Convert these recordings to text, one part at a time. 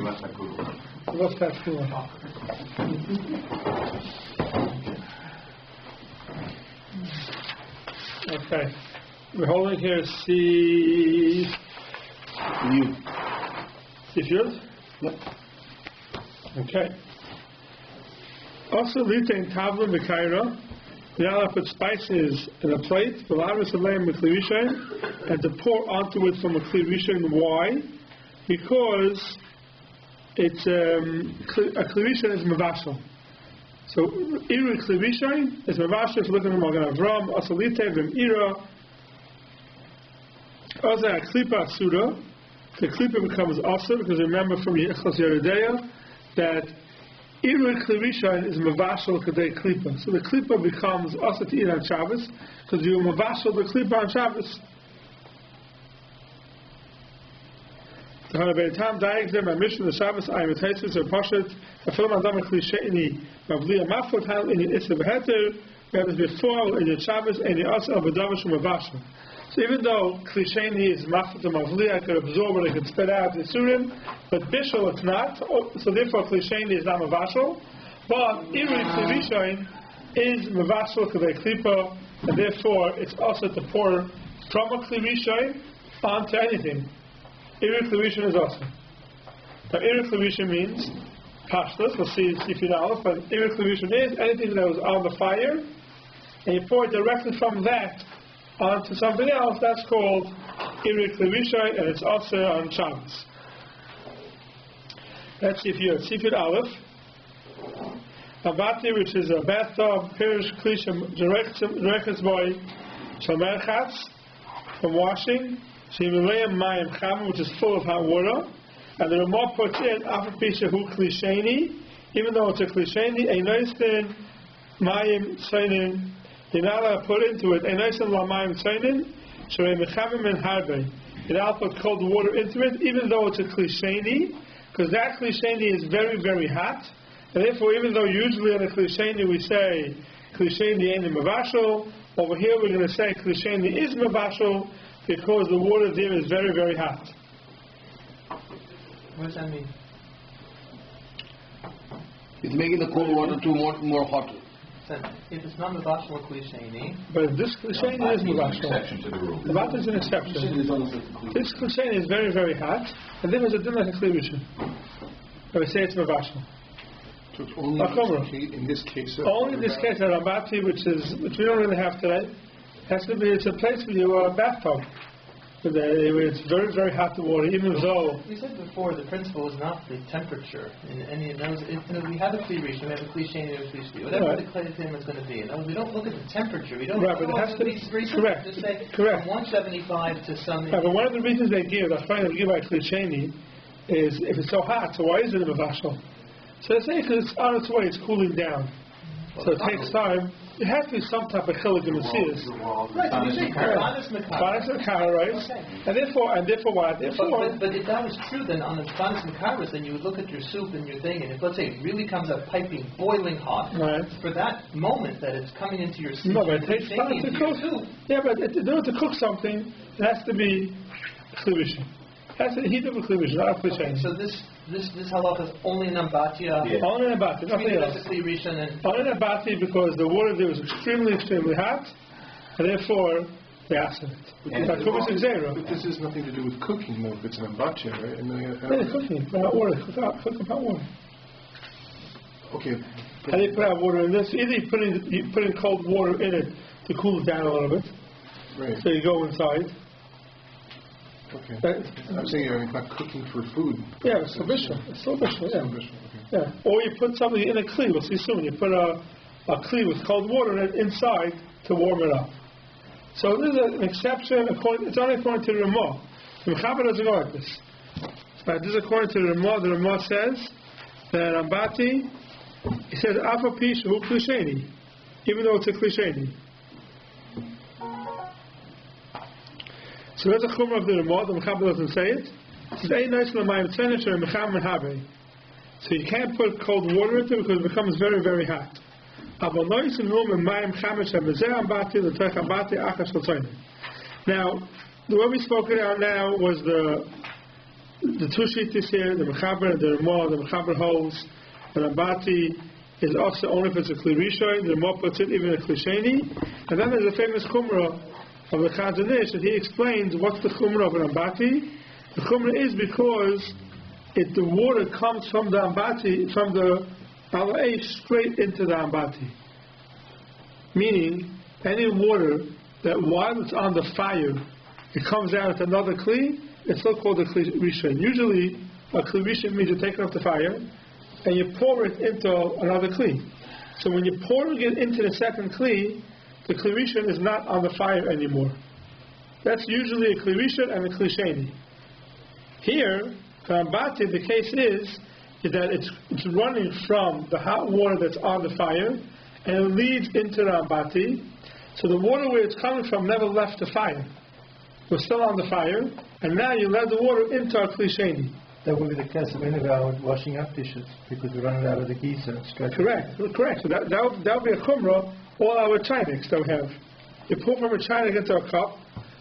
What's that for? Okay. We're holding here C. You. Seif yours? Yep. Okay. Also, litain tavlin v'kaira. You're not allowed to put spices in a plate, and to pour onto it from a kli rishon. Why? Because it's a kli rishon is mavashal. So iru kli rishon is mavashal. If you look at the Magen Avram, also litain v'ira. Also a klipa asura. The klipa becomes asur because remember from Yechos Yeridea that Iru Kli Rishon is mavashal kadei klipa. So the klipa becomes also to eat on Shabbos because you mavashal the klipa on Shabbos. The Hanabetam diagram my mission the Shabbos I am tesis or pashat the film adam kli sheini mavliya mafot hal in the isra beheter that is before in the Shabbos and the also of adavash mavashal. So even though kli sheini is mafot mavliya, I could absorb it, I could spit out the surim, but bishul it's not. So therefore kli sheini is not mavashal. But iru kli rishon is mavashal kadei klipa, and therefore it's also to pour from a kli rishon onto anything. Iru kli rishon is also. Now iru kli rishon means pashtus. We'll see if you know, but iru kli rishon is anything that was on the fire, and you pour it directly from that onto something else. That's called iru kli rishon, and it's also on Shabbos. That's Seif Yud Aleph. Abati, which is a bathtub, pirish klishim jereches boy shamerchatz from washing. Shemileim mayim chama, which is full of hot water, and the Ramah puts in afapisha hu klisheni, even though it's a klisheni, a noistin mayim tzainin. You're not allowed to put into it. You're not allowed to put cold water into it, even though it's a klisheni, because that klisheni is very, very hot. And therefore, even though usually in a klisheni we say klisheni ain't mavashal, over here we're going to say klisheni is mavashal because the water there is very, very hot. What does that mean? It's making the cold water too more hot. If it's not mavashal klisheni, but this klisheni is mavashal. Exception to the rule. The vat is an exception. This klisheni is very, very hot, and then there's a din like a kli rishon. And we say it's mavashal. So it's only in this case. Only in this case, a rabati, which we don't really have today, has to be. It's a place where you are a bathtub. It's very, very hot the water, even though. You said before the principle is not the temperature. In any of those, we have a kli rishon, we have a klisheni, we have a klisheni, whatever the klei is going to be. And we don't look at the temperature. We don't. Right, but it has to be correct. Just say correct. From 175 to something. Right, but one of the reasons they give, that's why they give by klisheni, is if it's so hot. So why is it a mavashal? So they say because it's on its way, it's cooling down. Well, so it takes time. It has to be some type of chilik in the seas. Right, right? Okay. And therefore what? But if that was true, then on the Banis Makaris, then you would look at your soup and your thing, and if let's say it really comes up piping, boiling hot, right. For that moment that it's coming into your soup, no, but it takes time to cook. Yeah, but in order to cook something, it has to be kli rishon. It has to be heat of a kli rishon, not a kli sheini. So this halacha is only in Ambatia. Yeah. Only in Ambatia, nothing else. Only in Ambatia because the water there was extremely, extremely hot, and therefore they asked it. But this has nothing to do with cooking, though. If it's an Ambatia, right? Cooking, put out water, cook out water. Okay. How do you put out water in this? Either you put in cold water in it to cool it down a little bit. Right. So you go inside. Okay. I'm saying you're not cooking for food. Yeah, it's still bishul. It's still bishul, yeah. Okay. Yeah. Or you put something in a kli, we'll see soon. You put a kli with cold water in it inside to warm it up. So this is an exception, it's only according to the Ramah. The Mechaber doesn't go like this. But this is according to the Ramah. The Ramah says that Ambati, he says, Afa Pish Hu Klisheni, even though it's a Klisheni. So that's a chumrah of the Ramah. The Mechaber doesn't say it. It says, so you can't put cold water into it because it becomes very, very hot. Now, the way we spoke it out now was the the two shittas here, the Mechaber, the Ramah, the Mechaber holds, and Ambati is also only if it's a Kli Rishon, the Ramah puts it even a Kli Sheni, and then there's a famous Chumrah of the Chazara Siman, and he explains what's the Chumrah of an Ambati. The Chumrah is because if the water comes from the Ambati, from the Ala'eh straight into the Ambati, meaning any water that while it's on the fire, it comes out with another Kli, it's still called a Kli Rishon. Usually, a Kli Rishon means you take it off the fire and you pour it into another Kli. So when you're pouring it into the second Kli, the Kli Rishon is not on the fire anymore. That's usually a Kli Rishon and a Kli Sheni. Here, the Ambati, the case is that it's running from the hot water that's on the fire and it leads into the Ambati. So the water where it's coming from never left the fire. We're still on the fire, and now you let the water into our Kli Sheni. That would be the case of any of our washing up dishes, because we're running out of the geyser. Correct. So that would be a chumrah, all our chayniks that we have. You pour from a chaynik into a cup,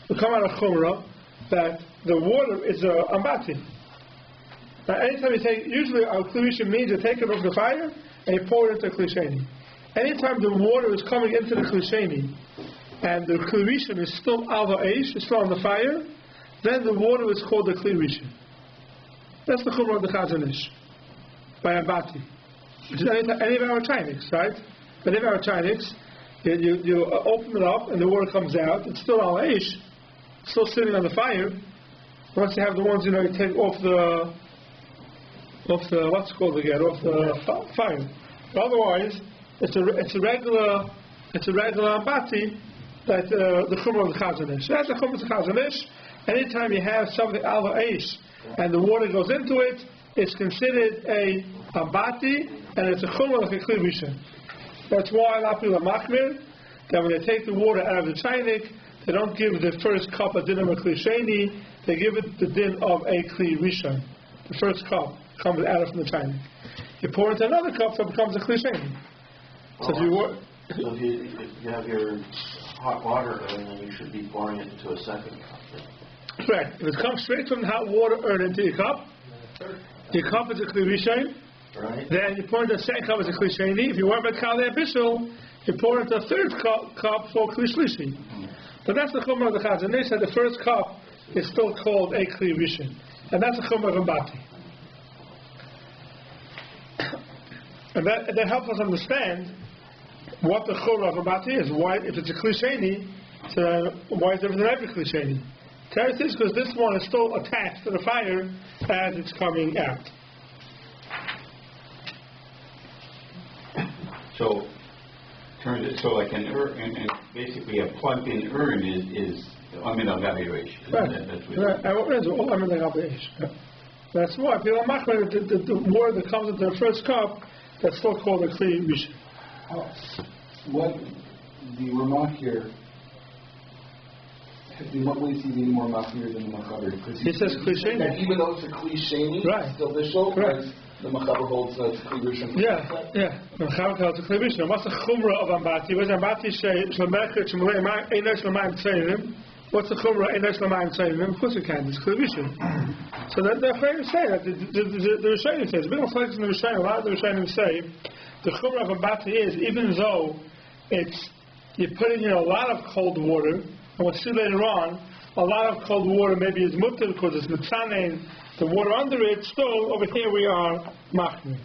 we come out of chumrah, that the water is a ambati. Now anytime you take, usually our Kli Rishon means you take it off the fire, and you pour it into a Kli Sheni. Anytime the water is coming into the Kli Sheni, and the Kli Rishon is still al ha'esh, it's still on the fire, then the water is called the Kli Rishon. That's the chumrah of the Chazara Siman by Ambati. Which is any of our chayniks, right? Any of our chayniks, you open it up and the water comes out. It's still al ha'esh, still sitting on the fire. Once you have the ones, you take off the what's it called again, off the fire. But otherwise, it's a regular Ambati. That the chumrah of the Chazara Siman. So that's the chumrah of the Chazara Siman. Anytime you have something al ha'esh and the water goes into it, it's considered a Ambati and it's a chumrah like a Kli Rishon. That's why a lot of people are machmir, that when they take the water out of the chaynik, they don't give the first cup a din of a Kli Sheni, they give it the din of a Kli Rishon. The first cup comes out from the chaynik. You pour into another cup, so it becomes a Kli Sheni. So if you have your hot water, and then you should be pouring it into a second cup. Correct. If it comes straight from the hot water into your cup is a Kli Rishon. Right. Then you pour into the second cup as a Kli Sheni. If you want halacha-theory, you pour into the third cup for Kli Shlishi. But that's the chumrah of the Chazara. They said the first cup is still called a Kli Rishon, and that's the chumrah of Ambati. And that helps us understand what the chumrah of Ambati is. Why, if it's a Kli Sheni, so why is it different than every Kli Sheni? Terrace is because this one is still attached to the fire as it's coming out. So like an urn, and basically a plugged-in urn is Amin al-Gabi-Reish. That's why people are machmir, the water that comes into the first cup, that's still called a Kli Rishon. What the remark here, in what way is he being more machmir than the Mechaber? He says Kli Sheni. And even though it's a Kli Sheni, right. It's still bishul, whereas the Mechaber holds that it's a Kli Rishon. Yeah. The Mechaber holds a Kli Rishon. What's the chumrah of Ambati? What's Ambati say? What's the chumrah? Of course it can. It's Kli Rishon. So they're afraid to say that. The Rishonim says, big flex in the Rishonim, a lot of the Rishonim say, the chumrah of Ambati is, even though you're putting in a lot of cold water, and we'll see later on, a lot of cold water maybe is mutter because it's mitzanein, the water under it, still over here we are machmir.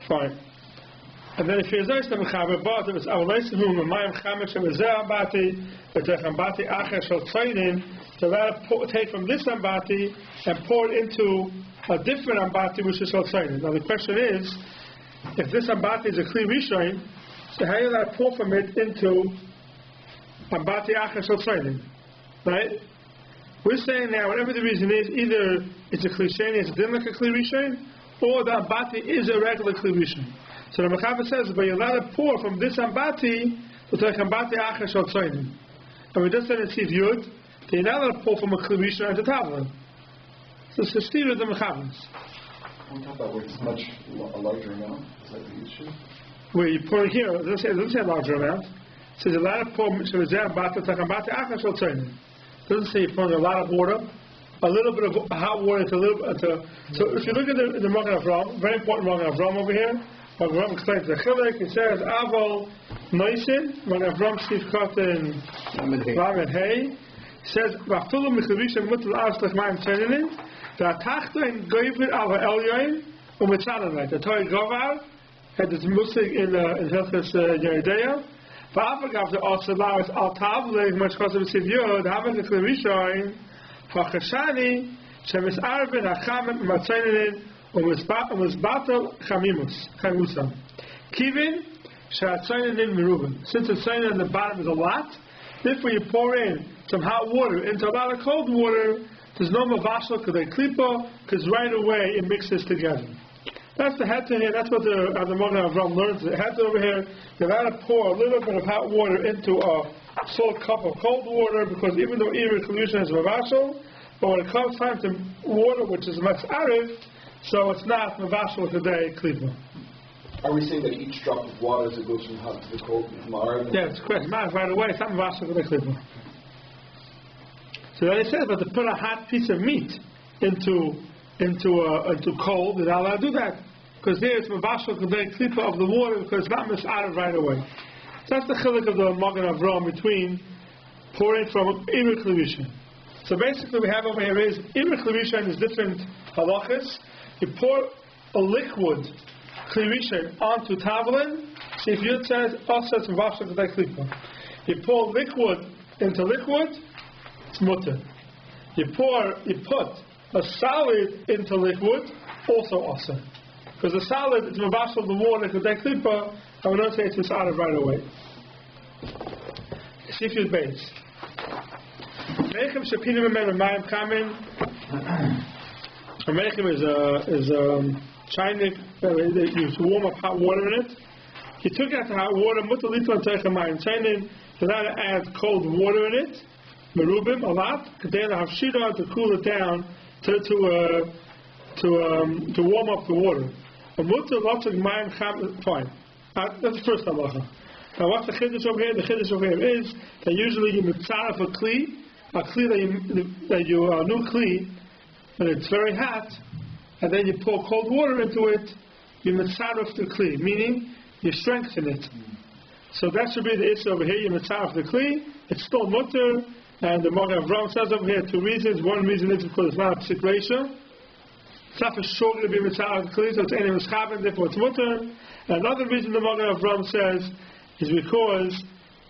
Fine. And then if you're nice to Mechaber, but if it's Avalaisim whom Mayim Chamesh and Zeh Ambati, but the Ambati Acher shall train to take from this Ambati and pour it into a different Ambati which is shall train. Now the question is, if this Ambati is a Kli Rishon, so how do you pour from it into Ambati Acher shall train? Right? We're saying now, whatever the reason is, either it's a Kli Sheni, it's a din like a Kli Rishon, or the Ambati is a regular Kli Rishon. So the Mechaber says, but you're allowed to pour from this Ambati to take Ambati Acher Shal Tzaynim. And we just said in Siv Yud, that you're not allowed to pour from a Kli Rishon into Tavla. So it's the steer of the Mechabers. We talk about where it's a larger amount. Is that the issue? Where you pour here, it doesn't say a larger amount. It says a lot of pour, doesn't say you're pouring a lot of water. A little bit of hot water, it's a little bit. So if you look at the Magen Avraham, very important Magen Avraham over here, Magen Avraham explains the chilek. It says Aval Noisin, Magen Avraham Seif Kotten Lamed Hey. It says Vafulu Michavisha Mutal Aslech Mayim Tzedinin. The Atachtein Goyver Ava Elyoin Umitzadanite. The Torah Govar had this musig in Hilchas Yeridea. Va'avagav the Osalaris Al Tavle Much Kosev Siv Yod Havet Echlevishain. Fachashani shemisarben hachamet matzainin umisbatel chamusam. Kivin shehatzainin merubin. Since the tzainin on the bottom is a lot, if we pour in some hot water into a lot of cold water, there's no mavashal kadei klipa, because right away it mixes together. That's the head to here. That's what the Magen Avraham learns. The head over here, you got to pour a little bit of hot water into a full cup of cold water, because even though Iri Kedusha is mavashal, but when it comes time to water which is matzarif, so it's not mavashal today klipa. Are we saying that each drop of water as it goes from hot to the cold is marv? Yeah, it's correct. Right away, it's not mavashal today klipa. So then it says, but to put a hot piece of meat into cold, you're not allowed to do that, because there it's mavashal today klipa of the water, because it's not matzarif right away. That's the chilek of the Magen Avraham between pouring from Iri Kedusha. So basically, we have over here is Iri Kedusha is different halachas. You pour a liquid Kedusha onto tavlin. See if Yud says osas mavashal kadei klipa. You pour liquid into liquid, it's mutter. You put a solid into liquid, also osas. Because the solid is mavashal the water kadei klipa. I would not say it's out of right away. See if you base. Meichem shepinim and mayim kamin. A meichem is a chaynik that you warm up hot water in it. He took out the hot water, mutal litlan teichem mayim chaynin. You now add cold water in it, merubim a lot. Then have shira to cool it down to warm up the water. A mutal lotzig mayim kamin. Fine. That's the first halacha. Now what's the chiddush over here? The chiddush over here is that usually you mitzaref a kli that you new kli, and it's very hot, and then you pour cold water into it, you mitzaref the kli, meaning you strengthen it. So that should be the issue over here, you mitzaref the kli, it's still mutter, and the Magen Avraham says over here 2 reasons. One reason is because it's not a psik ratio. It's not for sure to be mitzaref the kli, so it's any mischaven, therefore it's mutter. Another reason the Magen Avraham says is because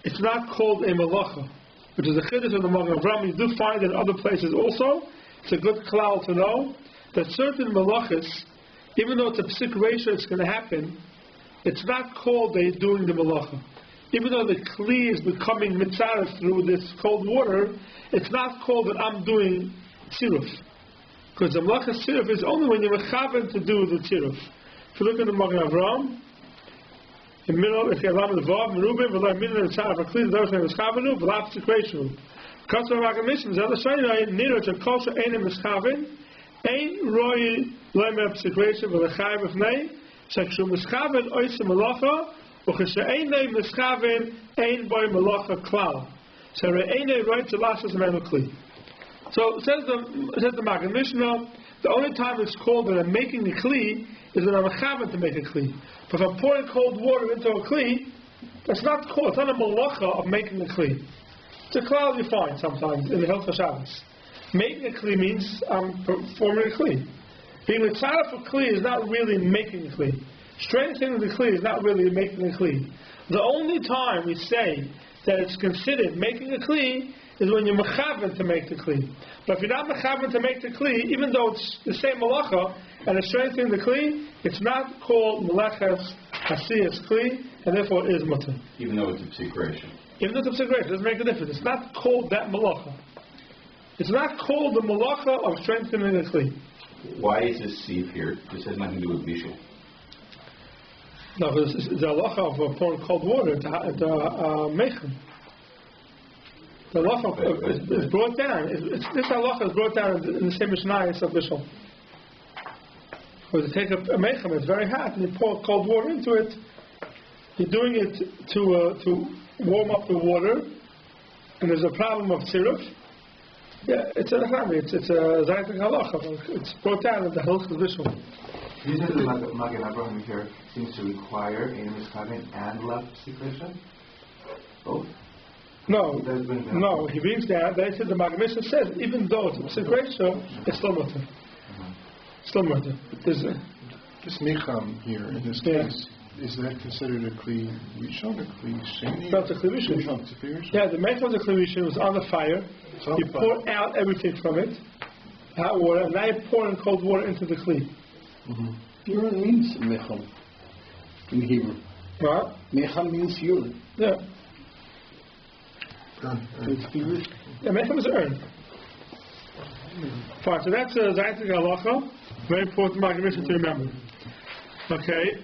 it's not called a malacha, which is the chiddush of the Magen Avraham. You do find it in other places also. It's a good klal to know that certain malachas, even though it's a psik ratio, it's going to happen, it's not called they're doing the malacha. Even though the kli is becoming mitzaref through this cold water, it's not called that I'm doing tziruf. Because the malacha tziruf is only when you're mechaven to do the tziruf. If you look at the Magen Avraham, in the middle, if you have the vav, merubim, v'lo middle of the tzaref, a kli, the other thing is chavenu, v'lo psik ratio. Because of our missions, the other side, neither to kosher ain't mischaven, ain't roi lemer psik ratio, v'lo chayv v'fnei, shekshu mischaven oise malacha, u'cheshe ain't mischaven, ain't boy malacha klal. So ain't right to last as a man of kli. So says the Magen Mishnah, the only time it's called that I'm making a kli is when I'm mechaven to make a kli. But if I'm pouring cold water into a kli, that's not called. It's not a malacha of making a kli. It's a klal you find sometimes in the halacha Shabbos. Making a kli means I'm performing a kli. Being a tzara for kli is not really making a kli. Strengthening the kli is not really making a kli. The only time we say that it's considered making a kli is when you're mechaven to make the kli. But if you're not mechaven to make the kli, even though it's the same malacha and it's strengthening the kli, it's not called melechas hasiyas kli, and therefore it is mutter. Even though it's a psik ratio. Even though it's a psik ratio, it doesn't make a difference. It's not called that malacha. It's not called the malacha of strengthening the kli. Why is this Seif here? This has nothing to do with bishul. No, because it's the halacha of pouring cold water into mechem. The halacha is brought down. This halacha is brought down in the same Mishnah of bishul. Or to take a mechem, it's very hot, and you pour cold water into it. You're doing it to warm up the water, and there's a problem of tziruf. Yeah, it's a zaytik halacha. It's brought down in the halacha-theory. You said the Magen Abraham here seems to require a miskaven and left secretion? Both? No, he brings down. They said the Magen Mishnah says even though it's a secretion, it's still mutter. Still mutter. This mecham here in this case, is that considered a kli rishon, a kli sheni? That's a kli rishon. Yeah, the mecham of the kli rishon was on the fire. You pour out everything from it, hot water, and now you pour in cold water into the kli. Urine means mecham in Hebrew. What? Mecham means urine. Yeah. Yeah, mecham is urn. Fine, so that's a zaytik halacha. Very important Magen to remember. Okay.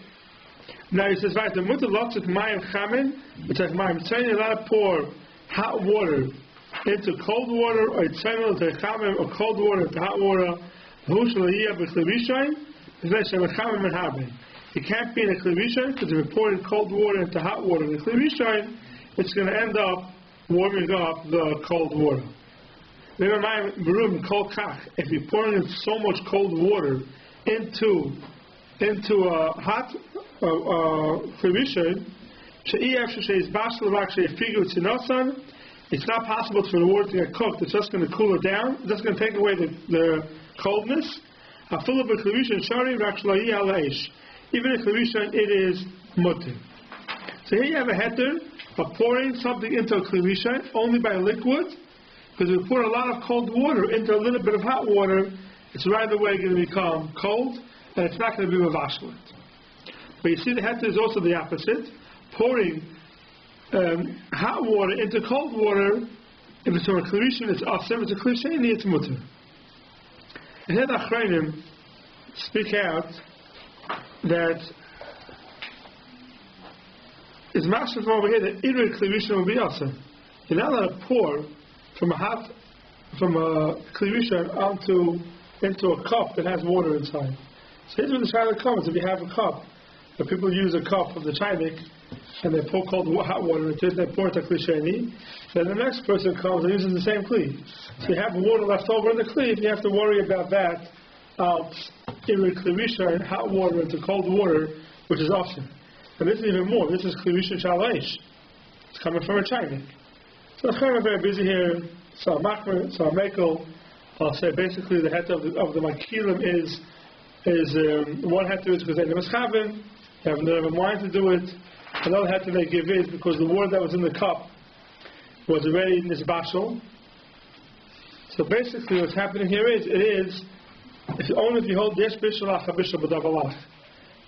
Now he says, right, the mutter lots of mayim chamin, it's like mayim. It's you're allowed to pour hot water into cold water, or it's into chamin, or cold water into hot water. You can't be in a kli rishon because if you pour in cold water into hot water in a kli rishon, it's going to end up warming up the cold water. If you're pouring in so much cold water into a hot kli rishon, it's not possible for the water to get cooked. It's just going to cool it down. It's just going to take away the coldness. Even in kli rishon, it is mutter. So here you have a heter of pouring something into a kli rishon only by liquid. Because if you pour a lot of cold water into a little bit of hot water, it's right away going to become cold, and it's not going to be mavashlet. But you see, the heter is also the opposite. Pouring hot water into cold water, if it's from a kli rishon, it's awesome. If it's a kli sheni, it's mutter. And here the Achrayim speak out that it's massive over here that either kli rishon will be awesome. You're not allowed to pour from a kli rishon into a cup that has water inside. So here's where the shaila comes. If you have a cup, but people use a cup of the chaynik and they pour hot water into it, they pour it to kli sheni, then the next person comes and uses the same kli. So you have water left over in the kli, and you have to worry about that out in kli rishon, hot water into cold water, which is awesome. And this is even more. This is kli rishon shalayish. It's coming from a chaynik. So the Chayim are very busy here. So Machmer, so Mekel. I'll say basically the heter of the Makilim is one heter is because they never schaven, they have never wanted to do it. Another heter they give is because the water that was in the cup was already in this bashel. So basically what's happening here is only if you hold yesh bishul halacha-bishul b'davalach,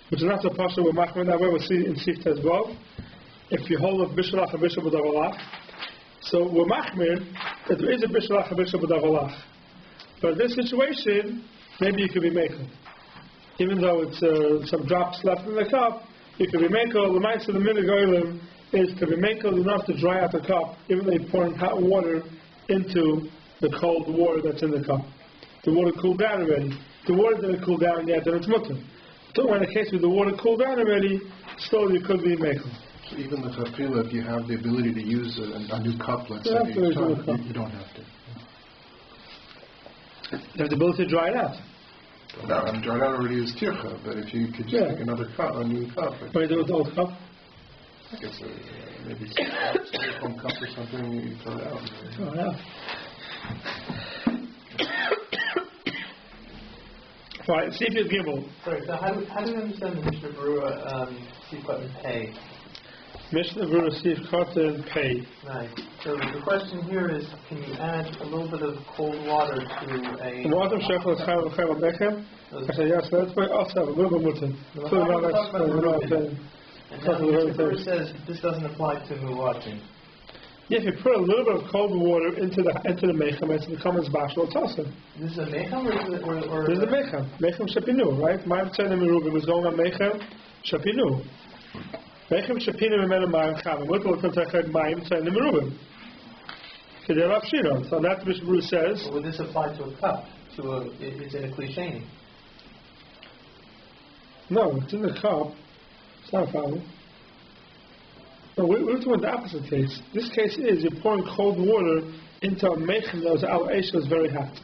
which is not so partial with Machmer that way we'll see in Seif as well. If you hold a bishul halacha-bishul b'davalach. So we're machmir that there is a bishul halacha-bishul b'davalach. But in this situation, maybe you could be mekel. Even though it's some drops left in the cup, you could be mekel. The mitzvah of the minig oilim is to be mekel enough to dry out the cup, even though you're pouring hot water into the cold water that's in the cup. The water cooled down already. The water didn't cool down yet, then it's mutter. So in the case where the water cooled down already, still you could be mekel. So even the tefillah, if you have the ability to use a new cup, let's say, you don't have to. You have the ability to dry it out. No, I'm drying out already is tircha, but if you could just make another cup, a new cup. What do you do with the old cup? I guess maybe a styrofoam cup or something, you throw it out. Throw it out. Right, see if you Gimel. Sorry, so how do we understand the Mishnah Berurah Seif Cotton Pay? Mishnah Berurah Seif Cotton Pay. Nice. So the question here is, can you add a little bit of cold water to a... Water shekel is chayv bechem. I say yes, that's why also have a little bit mutter. And now the Mishnah says this doesn't apply to watching. Yeah, if you put a little bit of cold water into the mechem, it becomes bashal. It's awesome. This is a mechem or this is a mechem. Mechem shapinu, right? Ma'am tzedem merubim was going on mechem shapinu. Mechem shapinu memenu ma'am chavim. What will come to ma'am tzedem merubim? Kedei Rav Shira. So that's what Mishnah Berurah says. But would this apply to a cup? It's in a kli sheni. No, it's in the cup. It's not a problem. No, we're doing the opposite case. This case is you're pouring cold water into a mechem that was our Aisha is very hot.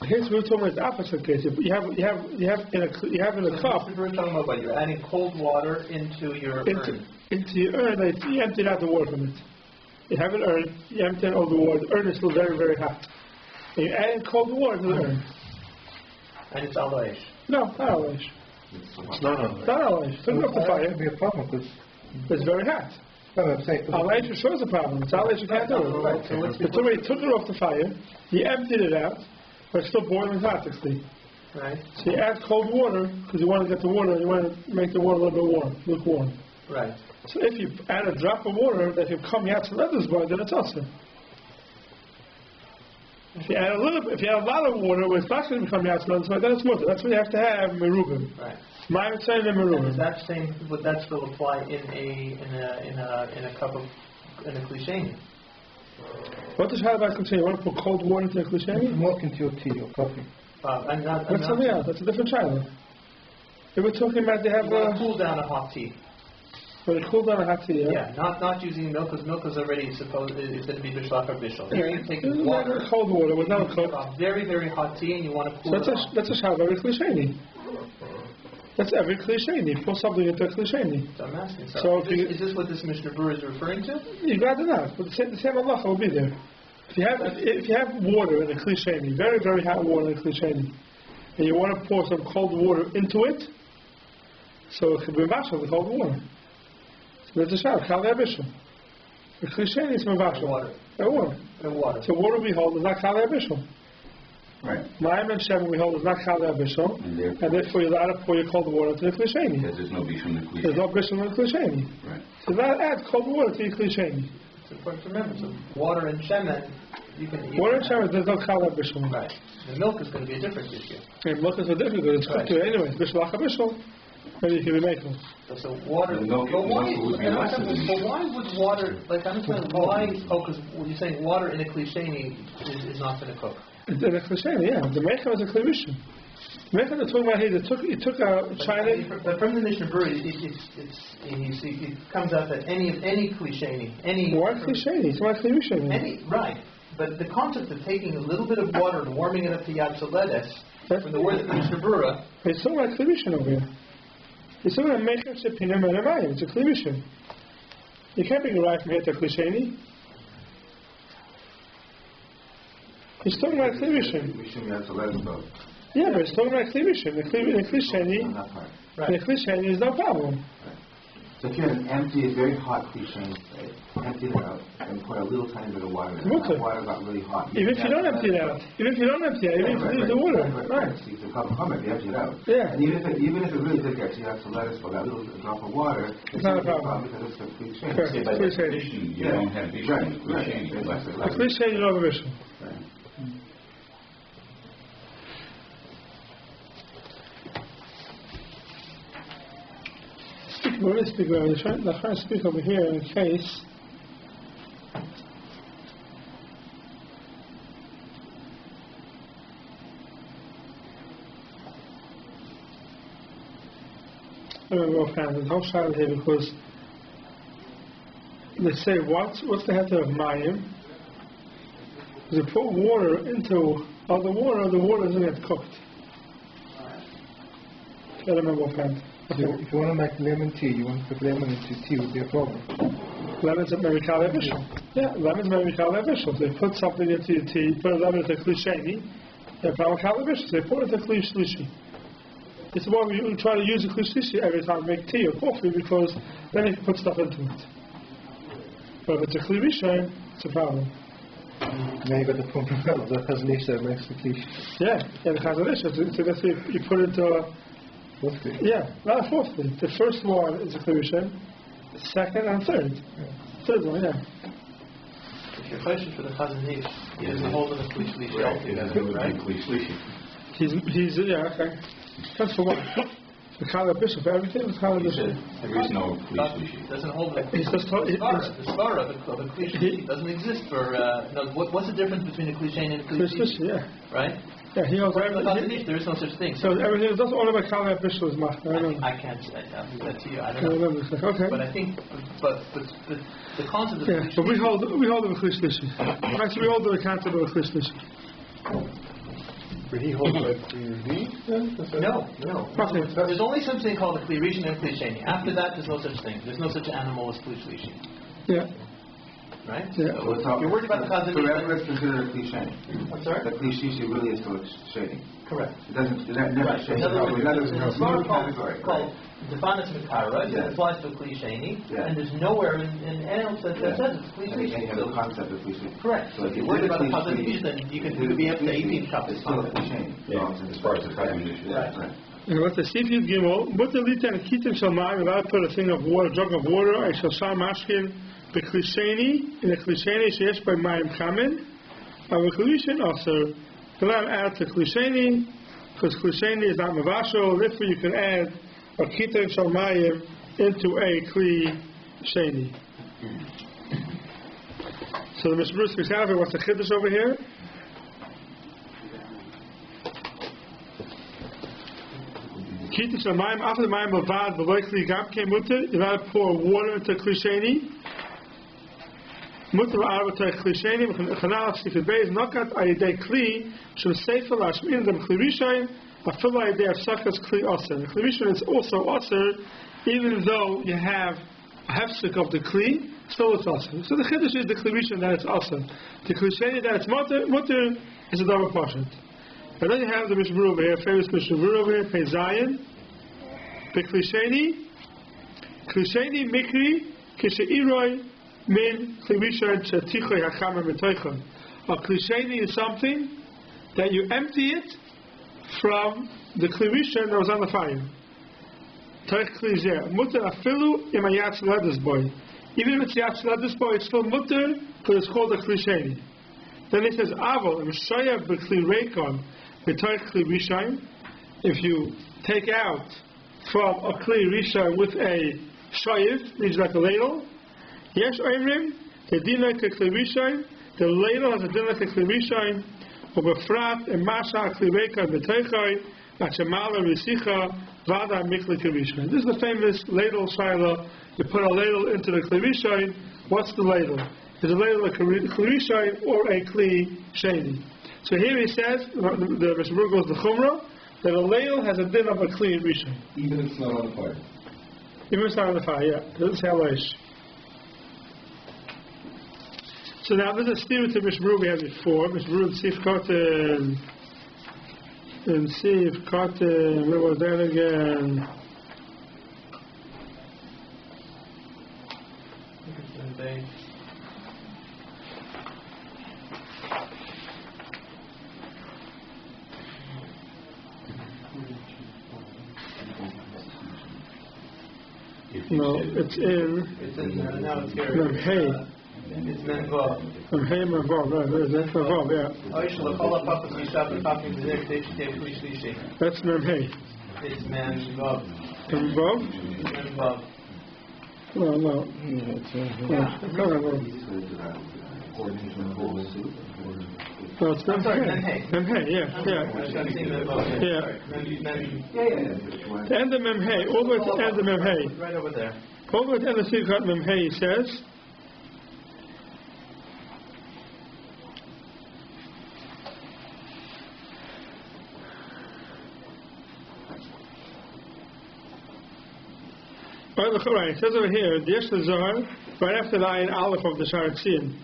The case we're talking about is the opposite case. You have in a cup. We're talking about what? You're adding cold water into your urn. Into your urn, you emptied out the water from it. You have an urn, you empty out all the water. The urn is still very, very hot. And you're adding cold water to the urn. And it's al-aish. No, not al-aish. It's not on Not al-aish. Took it off the fire. It would be a problem because It's very hot. I'm saying Al-aish for sure is a problem. It's al-aish you can't do it. But somebody took it off the fire, you emptied it out, but it's still boiling hot, actually. Right. So you add cold water because you want to get the water, you want to make the water a little bit warm, lukewarm. Right. So if you add a drop of water that you come out to letters boy, then it's also. If you add a little, if you add a lot of water, where it's not going to become out to letters boy, then it's mutter. That's when you have to have merubim. Right. My saying the merubim. Would that still apply in a cup of in a klisheni? What does Halacha say? You want to put cold water into a klisheni? milk into your tea or coffee. That's something else. That's a different child. If we're talking about they have cool down a hot tea. When it cooled down a hot tea, Yeah, not using milk because milk is already is going to be halacha-bishul. Here you're taking water, cold water without cold. Very very hot tea, and you want to cool it off. That's a shal every klisheni. That's every klisheni. Pour something into a klisheni. So I'm asking. So is this what this Mishnah Berurah is referring to? You'd rather not, but the same halacha will be there. If you have water in a klisheni, very very hot water in a klisheni, and you want to pour some cold water into it, so it can be mashal the cold water. That's a shal, halacha-bishul. The klisheni is mavashal. Water. Water. So water we hold is not halacha-bishul. Right. Mayim and Shem we hold is not halacha-bishul, and therefore you're allowed to pour your cold water to the klisheni. Because there's no bishul in the klisheni. There's no bishul in the klisheni. Right. So that adds cold water to your klisheni. It's important to remember. So water and shemen, you can. Water and Shem, there's no halacha-bishul. Right. The milk is going to be a different issue. And milk is a different because it's cooked anyway. It's bishul halacha-bishul. Maybe you can be making. So water. But why would water? Like I'm saying, why? Oh, because you're saying water in a klisheni is not going to cook. In a klisheni, yeah. The mechem is a klisheni. The mechem is talking about here. He took a china. But from the Mishnah Berurah, it comes out that any klisheni, Why klisheni? It's not klisheni. Right. But the concept of taking a little bit of water and warming it up to yad soledes, from the word of the Mishnah Berurah, it's talking about klisheni over here. It's talking about mechem sepinim and amayim. It's a klisheni. You can't bring a right from here to klisheni. He's talking about klisheni. Yeah, but it's talking about klisheni. The klisheni is no problem. So if you have an empty, very hot klisheni, right? Empty it out and put a little tiny bit of water in it. Okay. That water got really hot. Even if you don't empty it out. Even if you don't empty it out, even if you leave the water. Right. So you can come if you empty it out. Yeah. And even if it really did get to you, have to let us for that little drop of water. It's not a problem. Because it's a klisheni. Correct. Yeah, but you don't have bishul in the klisheni. The klisheni you don't have a bishul. We're going to speak over here. I'm trying to speak over here in case. I don't know offhand. There's no shot here because they say what's the head of mayim? Because you put water into the water doesn't get cooked. I don't remember offhand. If you want to make lemon tea, you want to put lemon into tea would be a problem. Lemon's maybe halacha-bishul. Yeah, lemon's maybe halacha-bishul. They put something into your tea, put a lemon into klisheni, they put halacha-bishul. They put it into klishlishi. It's why we try to use a klishlishi every time we make tea or coffee because then you can put stuff into it. But if it's a klisheni, it's a problem. Now you got the problem of the chazanish that makes the klish. Yeah, the chazanish. So that's you put it into Fourthly. Yeah, not fourthly. The first one is a klisheni, the second and third. Yeah. Third one, yeah. If your question for the chazanish is the whole of the klishlishi altogether, right? He's okay. That's for what? The halacha-bishul for everything was halacha-bishul. There is no klishlishi. Doesn't hold like He's just told. the svara of a klishlishi doesn't exist for. What's the difference between a klisheni and a klishlishi? Yeah. Right. Yeah, he holds According to the everything. Chazon Ish, there is no such thing. So everything is only by cooking-bishul is machmir. I don't know. I can't say. I'll leave that to you. I I don't know. don't know. Okay. But I think, but the concept of Yeah, but we hold the Chlish Lishi. Actually, we hold the concept of Chlish Lishi. But he holds like clear V then? Is that- No. Okay. There's only something called a Kli Rishon and Kli Sheni. After that, there's no such thing. There's no such animal as Kli Shlishi. Yeah. Right? Yeah. So if you're worried about the Chazon Ish, Forever is considered a cliche. I'm sorry? The cliche really is still shading. Correct. It doesn't, it never Right. shades. In other words, Another there's a category. category called Defanis Mekara. It Yes. applies to Kli Sheni, Yeah. and there's nowhere in else that Yeah. says it's Kli And you Shlishi. have the concept of cliche. Correct. So if you're worried about the Chazon Ish, then you can be up to 18 shops. It's still a cliche. Yeah, as far as the Chazon Ish. Right. And what's the Seif Yud Gimel? Mutter lita and kitim shal ma'im. If I put a thing of water, a jug of water, I shall shal mashkin b'klisheni in a klisheni sheyesh by ma'im chamin. But with klishen also, can I add to klisheni? Because klisheni is not mavashol. Therefore, you can add a kitim shal ma'im into a klisheni. So the Mishmur speaks out of it. What's the chiddush over here? Kitin shamayim after the mayim bavad v'loikli gam came mutter. You're not to pour water into klisheni. Mutter v'arva klisheni v'chanal sifid beis nokat ayidei kli shel Seif lashmin dem kli rishayim afilu ayidei afsakas kli aser. The kli rishayim is also aser, even though you have a hefsek of the kli, still it's aser. So the chiddush is the kli rishayim that it's aser. The klisheni that it's mutter is a double portion. And then you have the Mishmur over here, famous Mishmur over here, Pei Zayin, Beklisheni, Klisheni Mikri, Kisheiroi, Min, Klimisha, Chatichoi, Hachamer, Metoichon. A Klisheni is something that you empty it from the Klimisha that was on the fire. Teich Klizeh, Mutter Afilu, Imayatz Ledus Boy. Even if it's Yatz Ledus Boy, it's still Mutter, but it's called a Klisheni. Then it says, Avol, Mishaya Bekli Reikon, if you take out from a kli rishon with a shayiv, means like a ladle, yesh oimrim, the din like a kli rishon, the ladle has a din like a kli rishon, ubefrat and masha kli reika b'teichai, achemala risicha vada mikli kli rishon. This is the famous ladle shaila. You put a ladle into the kli rishon. What's the ladle? Is a ladle a kli rishon or a kli sheni? So here he says, the Mishmur goes the Chumrah, that a ladle has a din of a clean rishon. Even if it's not on the fire. Even if it's not on the fire, yeah. This is Halayish. So now this is still to Mishmur we had before. Mishmur and Seif Cotton. And Seif Cotton, where was that again? No, it's in now it's here. Memhei. It's Menvav. Memhei Memvav, right, that's Memvav, yeah. Oish l'kol ha'papos yishav v'papim b'zeh k'dei shtei kli shlishi. That's Memhei. It's Menvav. Memvav? Menvav. No. No. No, it's I'm sorry, Memhei. Memhei. Memhei, yeah. I'm saying Menvav. Yeah. Sorry. The end of Memhei, all the way to the end of Memhei. Right over there. All the way to the end of Seif Cotton Memhei, he says, right, it says over here, the Yesh Zohar, right after the Ayin Aleph of the Sharat Siman.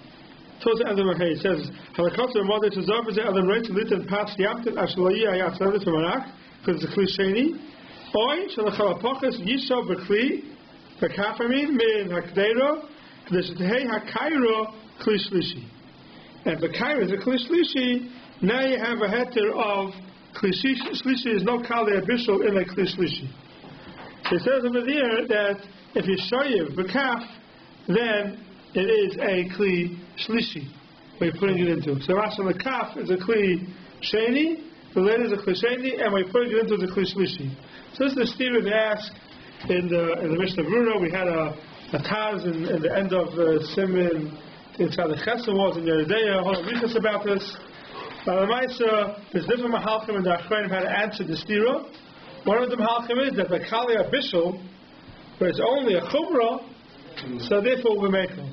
Towards the end of Memhei, it says, Halakot Mother to Zohar is Adam Reit to Litan Pas Yamtin Ashloyi Ayat Levis Marak, because it's a Klisheni. Oy, Shalachalapochas Yishav Bekli, Bekafamin, Min Hakdeiro, Kdeshetehei Hakairo Klishlishi. And Bekairo is a Klishlishi, now you have a heter of Klishlishi is no halacha-theory in a Klishlishi. It says over there that if you shayiv b'kaf, then it is a kli shlishi. We're putting it into. So Rashi the kaf is a kli sheni, the later is a kli sheni, and we're putting it into the kli shlishi. So this is the steer they asked in the Mishnah Brura. We had a taz in the end of Siman inside the Chesed was in Yeridea, whole research about this. There's different mahalchim in the Achronim how to answer the stira. One of the mahalchim is that the kashrut-kosher, where it's only a chumrah, so therefore we make them.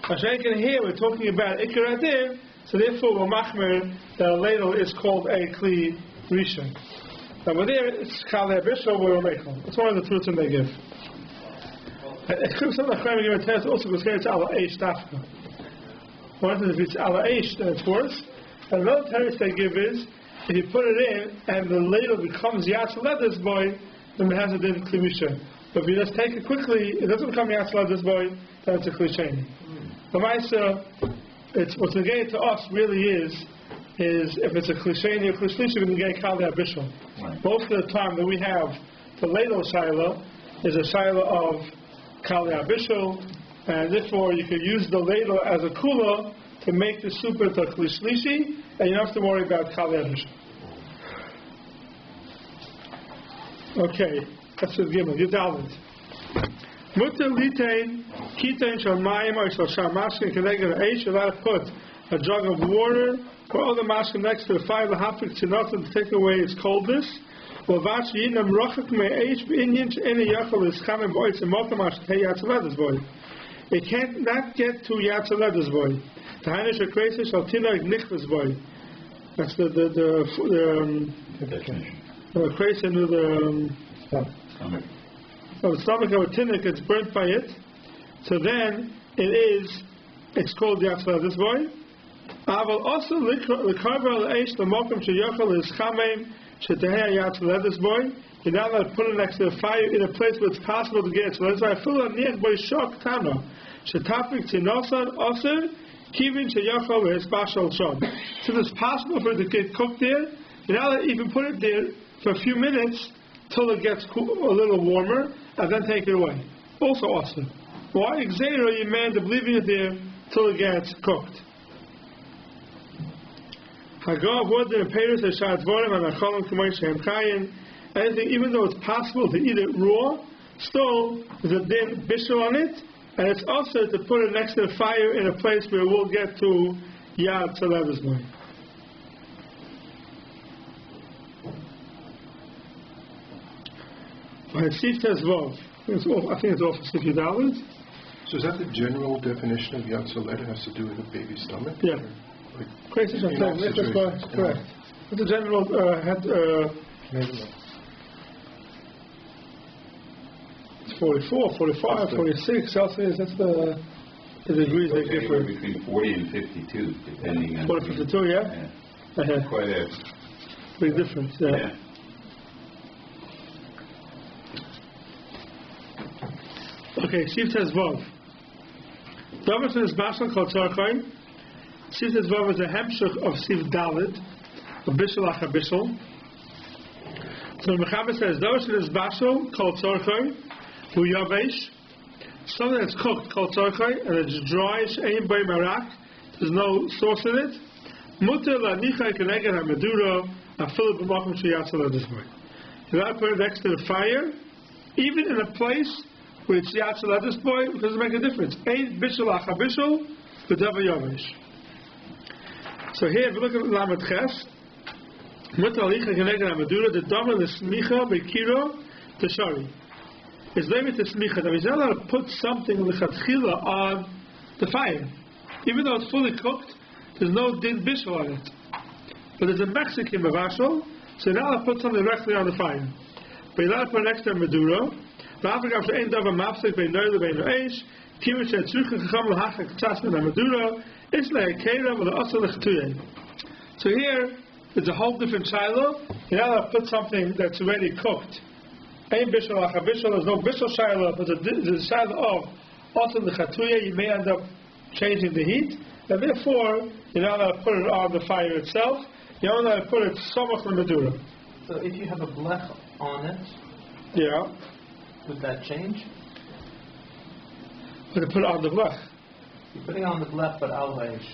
Here we're talking about ikar adin, so therefore we're machmer that a ladle is called a kli rishon. Now when there it's kashrut-kosher, we're making. It's one of the truths they give. Some of the Achronim give a test also because here it's ala eish dafka. One thing, if it's ala eish, then it's worse. And another test they give is if you put it in and the ladle becomes yatz leather's boy, then it has a din kli rishon. But if you just take it quickly, it doesn't become yatz leather's boy, then it's a kli sheni. The Maisa, it's what's negated to us really is if it's a kli sheni or kli shlishi, we can get kashrut-kosher. Most of the time that we have the ladle shaila is a shaila of kashrut-kosher, and therefore you can use the ladle as a kula to make the soup into a kli shlishi, and you don't have to worry about kashrut-kosher. Okay, that's the gimel. Yudalid. Mutter litain kitain shamayim or shal mashkin keneged eish. You're allowed to put a jug of water or other mashkin next to the fire lahafik tzinotim to take away its coldness. Lavach yinam rochak me'eish b'inyan she'eni yachol ischamim boitz emotam ashtei yatzaledes boy. It can't not get to yatzaledes boy. The hainish akreisish shal tinag nichvas boy. That's the kreis into the the stomach of a tinnik gets burnt by it, so then it's called the yatzaledes boy. Aval also l'karvel eish l'mokum sheyochel ischamim shetehei yatzaledes boy. You're not allowed to put it next to the fire in a place where it's possible to get it. So that's why I feel a niach boy shok tano shetapik tinosan oser kivin sheyochel v'hispashal shom. So it's possible for it to get cooked there. You're not allowed to even put it there for a few minutes till it gets a little warmer, and then take it away. Also awesome. Why? Xera, you man, leaving it there till it gets cooked. Anything, even though it's possible to eat it raw, still there's a din bishul on it, and it's also to put it next to the fire in a place where we'll get to yad tzaledes boy. Seif says Vov. I think it's off of Seif Yudalid. So is that the general definition of Yatzaled? It has to do with a baby's stomach? Yeah. Correct. That's the general it's 44, 45, 46 Celsius. That's the degrees they differ. Between 40 and 52, depending on 40 and 52, yeah? Quite a big difference, yeah. Okay, Seif says Vav. Davar is Bashal called Tzarchai. Seif says Vav is a hemshach of Seif Dalit, a bishul ach a bishul. So the Mechaber says Davar is Bashal called Tzarchai, who yavesh, something that's cooked called Tzarchai, and it's dry, she'ein bay marak, there's no sauce in it. Mutter la'nichai keneged ha'medura, afilu b'makom she'yatzaledes boy. You got to put it next to the fire, even in a place where it's yatzaledes boy, it doesn't make a difference. Ein bishul ach bishul, v'davar yavesh. So here, if you look at Lamed Ches, Mutter alicha keneged ha'medura, the davar l'smicha b'kiro t'shari. It's limited to smicha. That means you're not allowed to put something l'chatchila on the fire. Even though it's fully cooked, there's no din bishul on it. But there's a Mexican mavashal, so you're not allowed to put something directly on the fire. But you're allowed to put an extra medura. So here, it's a whole different shiloh. You're not allowed to put something that's already cooked. There's no bishul shiloh, but the shiloh of also the chatuya, you may end up changing the heat, and therefore you're not allowed to put it on the fire itself. You're only allowed to put it samach l'medura. So if you have a blech on it, yeah, would that change? But to put it on the blech. You're putting it on the blech, but al vaish.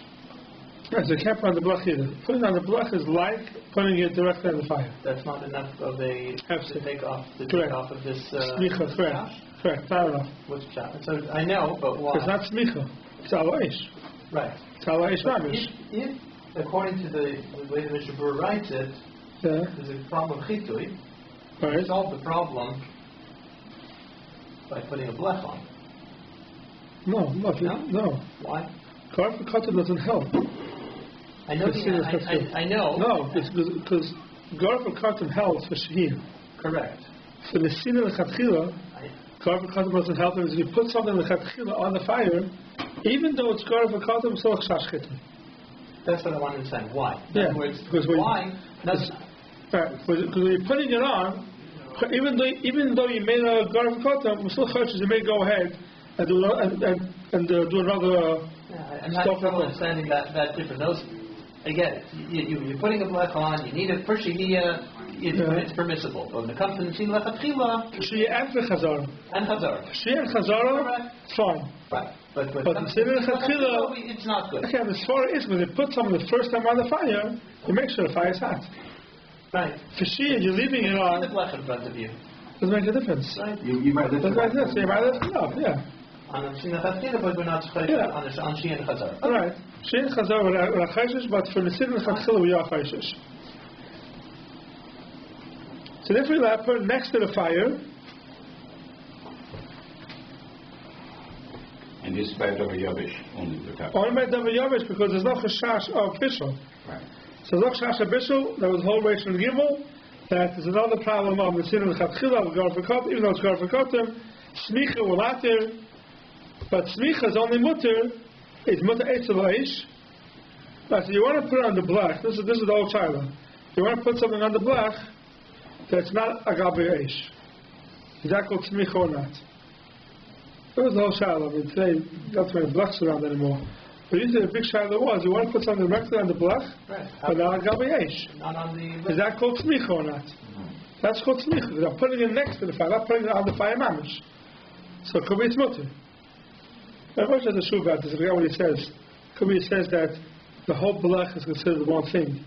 Right, so you can't put it on the blech either. Putting it on the blech is like putting it directly on the fire. That's not enough of a to take off of this. Smicha, correct, not enough. What's pshat? So I know, but why? It's not smicha. It's al vaish. Right. It's al vaish mamish. according to the way the Mishnah Berurah writes it, there's a problem of chitui. Right. You solve the problem by putting a blech on. No. Why? Garlic cotton doesn't help. I know. I know. No, because garlic cotton helps for shehir. Correct. For the sin of the chatchila, garlic cotton doesn't help. Because if you put something in the chatchila on the fire, even though it's garlic cotton, it's still chash chitui. That's what I want to understand. Why? Yeah, because why? Because when you're putting it on, even though you made a garlic cotton, still choshes, you may go ahead and do another. I'm having trouble understanding that difference. I get it. You're putting a blech on. You need it for shehiyah. It's permissible. But when it comes to the sin lechatchila, shehiyah and chazara. Shehiyah and chazara, fine. Right. But the sin lechatchila, it's not good. Okay, the svara is when they put something the first time on the fire, you make sure the fire is hot. Right. For shehiyah, you're leaving it on. The blech in front of you. Doesn't make a difference. Right. You might lift it up. So you might lift it up, yeah. On sin lechatchila, but we're not on shehiyah and chazara. All right. Shehiyah and chazara we're not chayshish, but for the sin lechatchila we are chayshish. So if we put it next to the fire. And this is by Davar Yavish only the top. Only by Davar Yavish because there's no chashash of bishul. Right. So there's no chashash of bishul. There was a whole race from Gimel. That is another problem of the sin of the chatchila of garlic cotton. Even though it's garlic cotton, smicha will later, but smicha is only mutter. It's mutter eitzel eish. Right. So you want to put it on the blech. This is the old child. You want to put something on the blech that's not agabe eish. Is that called smicha or not? That was the whole shiloh. I mean, today, that's why the blech's around anymore. But usually the big shiloh was, you want to put something directly on the blech, right. But not agabe eish. Not on the... Is that called smicha or not? That's called smicha. Because I'm putting it next to the fire, not putting it on the fire mamish. So it could be mutter. I wish there's a shoe about this. I forget what he says. Could be he says that the whole blech is considered one thing.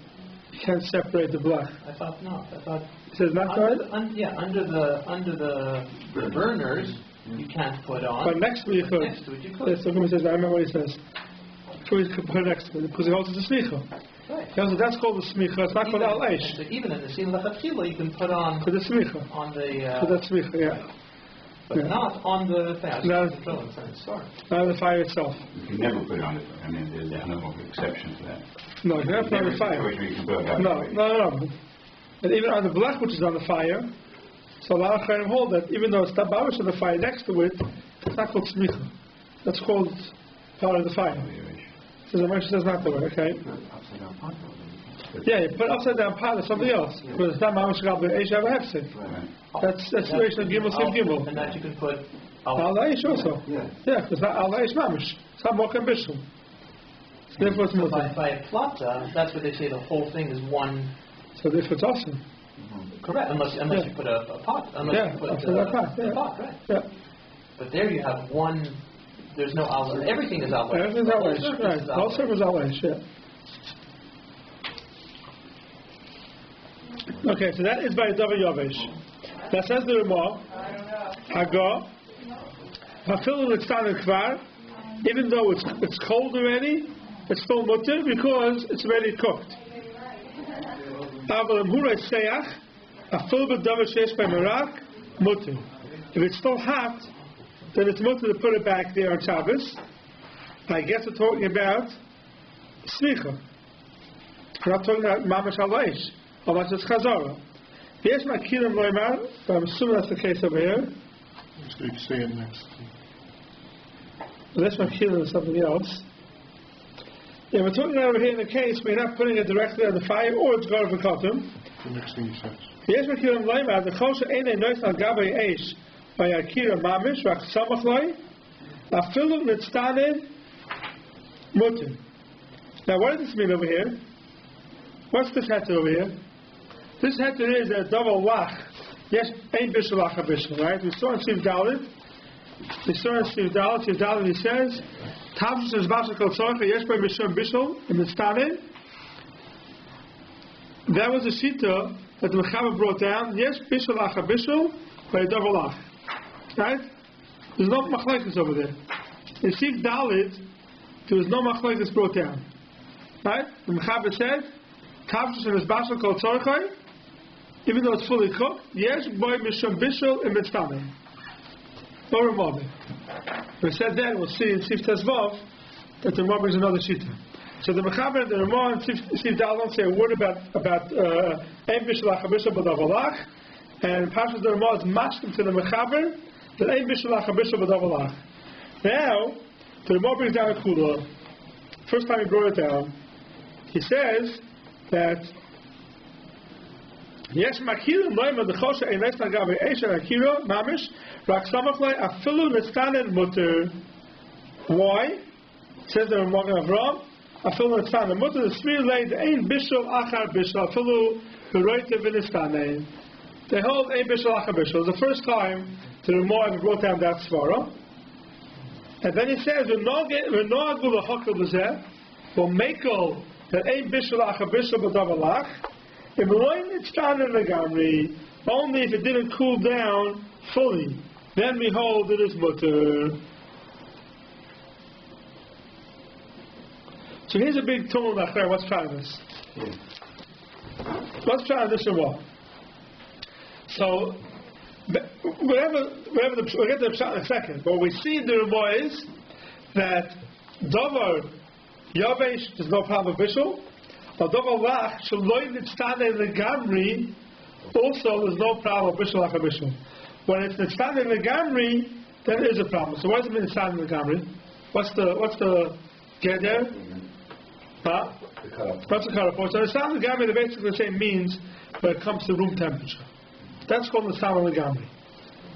You can't separate the blech. I thought not. I thought... He says not right? Under the burners... You can't put on. But next to it you could. Next to it you could. So he says, I remember what he says. So he could put it next to it because he holds it the smicha. Right. He holds it, that's called the smicha. It's not called al-eish. So even in the sin lechatchila, you can put on. For the smicha. On the. For that smicha, yeah. But not on the thing. Not on the fire itself. You can never put it on it. I mean, there's no exception to that. No, you can never put it on the fire. No. And even on the blech, which is on the fire. So a lot of chayim hold that even though it's tabavish on the fire next to it, it's not called smicha. That's called part of the fire. So the Moshe says not the way, okay? Yeah, you put upside down pot or something else. Because it's not mamash gal be'esh have a hefsek. That's the situation of gimel sim gimel. And that you can put al-eish also. Yeah, because not al-eish mamash. It's not cooking-bishul. Therefore it's mutter. By a plata, that's what they say the whole thing is one. So therefore it's awesome. Correct, unless you put a pot. Unless you put a pot, right. Yeah. But there you have one, there's no al. Everything is al. Everything is al-eish, right. The whole surface is al-eish, yeah. Okay, so that is by Davar Yavish. That says the Ramah, Hagar, Hafilu Lichtenstein Kvar, even though it's cold already, it's still mutter because it's already cooked. If it's still hot, then it's mutter to put it back there on Shabbos. I guess we're talking about smicha. We're not talking about mamash al-eish, or much as chazara. Yes, my kilim loymar, but I'm assuming that's the case over here. So you can say it next. Unless my kilim is something else. Yeah, we're talking over here in the case we're not putting it directly on the fire, or it's going to cotton. The next thing you said. Yes, my kilim loymar, the kosher ain't nois al gabei eish by akira mamish rak samach loy afilu litztanen mutin. Now, what does this mean over here? What's this heter over here? This heter is a double lach. Yes, ain't bishul lacha bishul, right? We saw in Seif Dalit. He says, Tavshus is Basha Kol Tzorcha, Yesh Boi Mishum Bishul, in the Stanin. That was a shita that the Mechaber brought down. Yes, Bishul Lacha Bishul, by a double lach. Right? There's no machlekes over there. In Seif Dalit, there was no machlekes brought down. Right? The Mechaber said, Tavshus and Bashal Kol Tzorchai, even though it's fully cooked, Yesh Boy Mishum Bishul in Mitzvah. Or Ramah. We said then, we'll see in Seif Tezvav, that the Ramah brings another Shita. So the Mechaber and the Ramah and Seif Dal don't say a word about Ein Bishul HaChabishul B'dav Alach, and Pashas the Ramah is mashkim to the Mechaber that Ein Bishul HaChabishul B'dav Alach. Now, the Ramah brings down a Kula. First time he brought it down, he says that Yesh Makirim Loima the Chosha Eines Nagabe Esher Akiro Mamish Rak Samachlei Afilu Nitztanen Mutter. Why? Says the Ramah Avram Afilu Nitztanen Mutter. The Smir Lei the Ein Bishul Achar Bishul Afilu Beroite V'Nitztanen. They hold Ein Bishul Achar Bishul. It's the first time the Ramah ever brought down that svara. And then he says, we'll make all that Ein Bishul Achar Bishul B'dav Alach. Only if it didn't cool down fully, then we hold it is mutter. So here's a big tumult nachar. What's trying this? What's trying this and what? So we'll get to the pshat in a second. But what we see in the Ramah is that davar yavesh there's no problem with bishul. Davar lach shaloi nitztaneh legamri also there's no problem with bishul ha'chabishul. When it's nitztaneh legamri, then there is a problem. So what does it mean nitztaneh legamri? What's the geder? Huh? What's the cutoff point? So nitztaneh legamri, they basically the same means when it comes to room temperature. That's called nitztaneh legamri.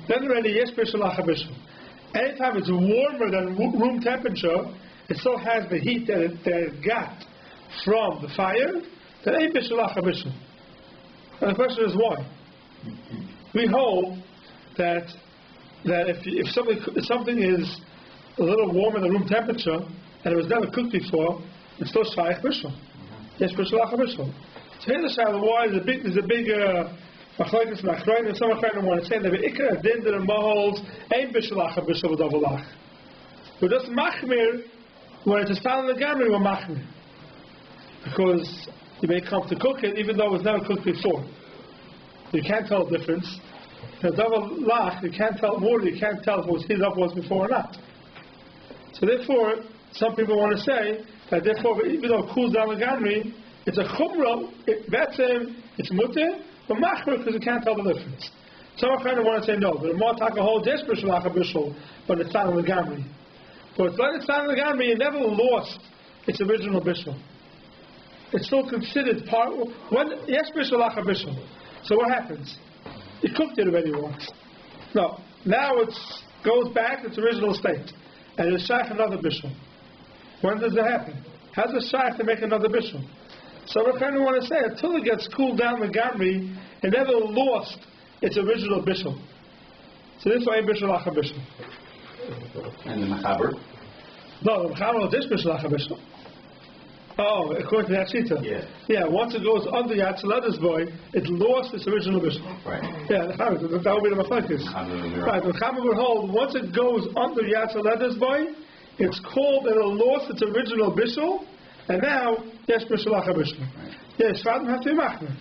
Then already yes bishul ha'chabishul. Anytime it's warmer than room temperature, it still has the heat that it got from the fire, then ain't bishul ha'chabishul. And the question is why? We hold that if something is a little warmer than room temperature and it was never cooked before, it's still shaykh bishul. Yes bishul ha'chabishul. So here's the shaila why there's a big machlokes and achronim, and some achronim want to say that the ikar din the Ramah holds ain't bishul ha'chabishul b'dav alach. We're just machmir when it's a stand in the gamri, we're machmir. Because you may come to cook it even though it was never cooked before. You can't tell the difference. The double lach, you can't tell water, you can't tell if it was heated up once before or not. So therefore, some people want to say that therefore, even though it cools down the gamri, it's a chumrah, it's mutter, but machmir because you can't tell the difference. Some kind of want to say no, but the more taka holds yes bishul ha'chabishul, but it's not in the gamri. But it's like it's not in the gamri, it never lost its original bishul. It's still considered part. Yes, bishul ha'chabishul. So what happens? You cooked it already once. No, now it goes back to its original state, and it's shaykh another bishul. When does that happen? How's it shaykh to make another bishul? So we kind of want to say until it gets cooled down the gamri, it never lost its original bishul. So this way, bishul ha'chabishul. And the Mechaber? No, the Mechaber is bishul ha'chabishul. Oh, according to that shita. Yeah, once it goes under Yatzalada's boy, it lost its original bishul. Right. Yeah, that would be the machlokes. Right, the Mechaber would hold, once it goes under Yatzalada's boy, it's called that it lost its original bishul, and now, yes, bishul ha'chabishul. Yes, Shvadim have to be machmir.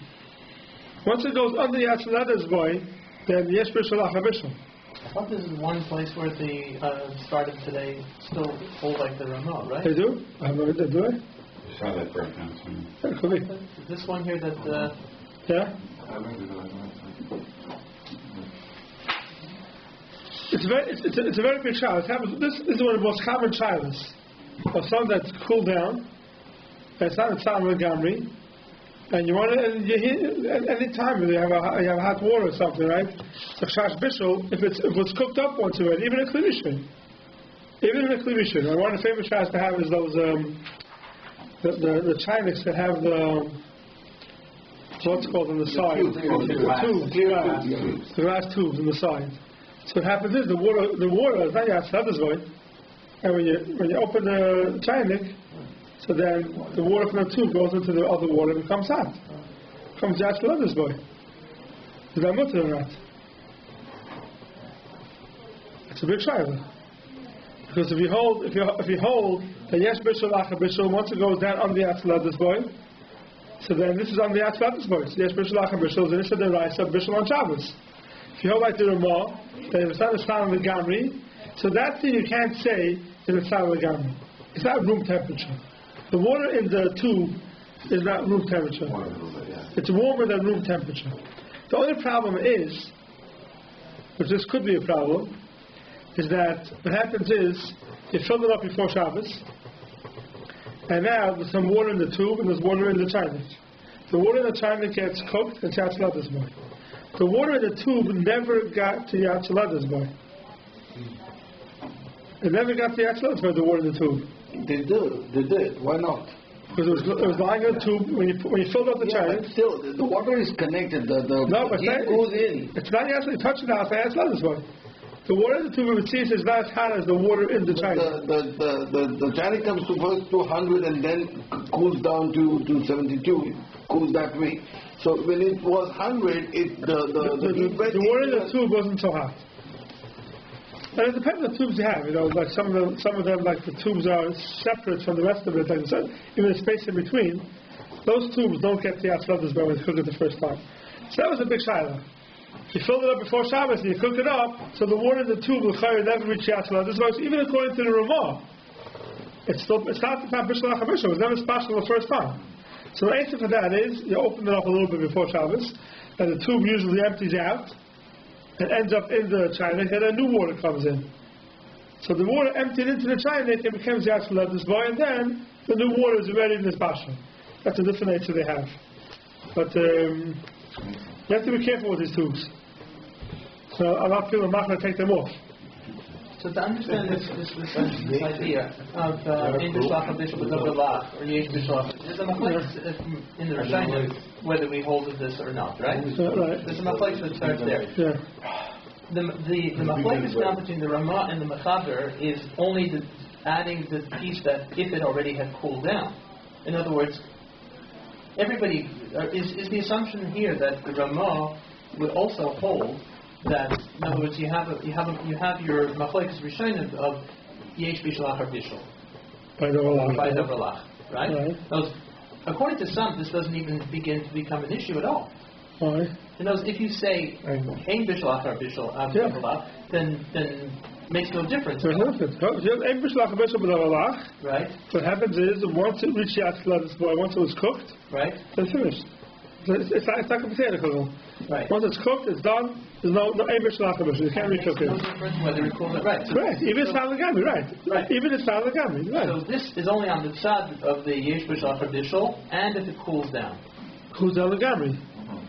Once it goes under Yatzalada's boy, then yes, bishul ha'chabishul. I thought this is one place where the started today still hold like the Ramah, right? They do? I have no idea, do they? I saw that for a time. That could be. Is this one here that... Yeah? It's a very big child. This is one of the most common childs. Or something that's cooled down, and it's not in Tzal Gamri, and you want to, and you heat, any time you have hot water or something, right? So Chash Bishul, if it's cooked up once already, even in Klivishim. Even in Klivishim. One of the favorite chats to have is those, the Chinese that have the, what's called on the side? The glass tubes on the side. So what happens is the water is not Yatzalada's way. And when you open the Chinese, so then the water from the tube goes into the other water and becomes hot. Comes Yatzalada's way. Is that mutter or not? It's a big shiloh. Because if you hold that yes bishul lacha bishul, once it goes down on the atzaladus boy, so then this is on the atzaladus boy. So yes bishul lacha bishul, then it's the raisa bishul on Shabbos. If you hold like the Ramah, then it's not a sound of the gamri, so that thing you can't say is a sound of the gamri. It's not room temperature. The water in the tube is not room temperature. It's warmer than room temperature. The only problem is, which this could be a problem, is that what happens is you filled it up before Shabbos, and now there's some water in the tube and there's water in the china. The water in the china gets cooked and yatzaladas boy. The water in the tube never got to yatzaladas boy. It never got to yatzaladas boy, the water in the tube. They did. Why not? Because it was lying in the tube when you filled up the china. But still, the water is connected. The but heat goes in. It's not actually touching the yatzaladas boy. The water in the tube, we would see, is not as hot as the water in the china. The china comes to first to 100 and then cools down to 72. Cools that way. So when it was 100, the water in the tube wasn't so hot. And it depends on the tubes you have. Like some of them, like the tubes are separate from the rest of it. Like even the space in between, those tubes don't get the atzladas when you cook it the first time. So that was a big shiloh. You filled it up before Shabbos and you cook it up, so the water in the tube will never reach the atzladas. Even according to the Ramah, it's not bishul lacha bishul. It was never special the first time. So the answer for that is you open it up a little bit before Shabbos, and the tube usually empties out and ends up in the china, and then new water comes in. So the water emptied into the china, it becomes the atzladas boy, and then the new water is already in this bashul. That's a different answer they have. But you have to be careful with these tubes. So a lot of people are not going to take them off. So to understand this idea of English lacha bishul b'davar or yesh bishul, there's a machlokes in the Rishonim whether we hold of this or not, right? Right. There's a machlokes that starts there. Yeah. The machlokes now between the Ramah and the Mechaber is only adding the piece that if it already had cooled down. In other words, everybody is the assumption here that the Ramah would also hold that, in other words, you have your machlokes rishonim of yesh bishul or bishul by davar lach, right? Those, according to some, this doesn't even begin to become an issue at all. Why? In those, if you say ein bishul or bishul davar lach, then makes no difference. There's no difference. Ein bishul or bishul davar lach. Right. What happens is once it reaches yatzladas boy, once it was cooked, right, it's finished. It's not a potato kugel. Right. Once it's cooked, it's done. There's no bishul lacha bishul. You can't recook it. No difference whether it's cooled. Right. So, right. Even it's salagami. Right. Even it's salagami. Right. So this is only on the side of the yesh bishul or bishul, and if it cools down. Cools down salagami.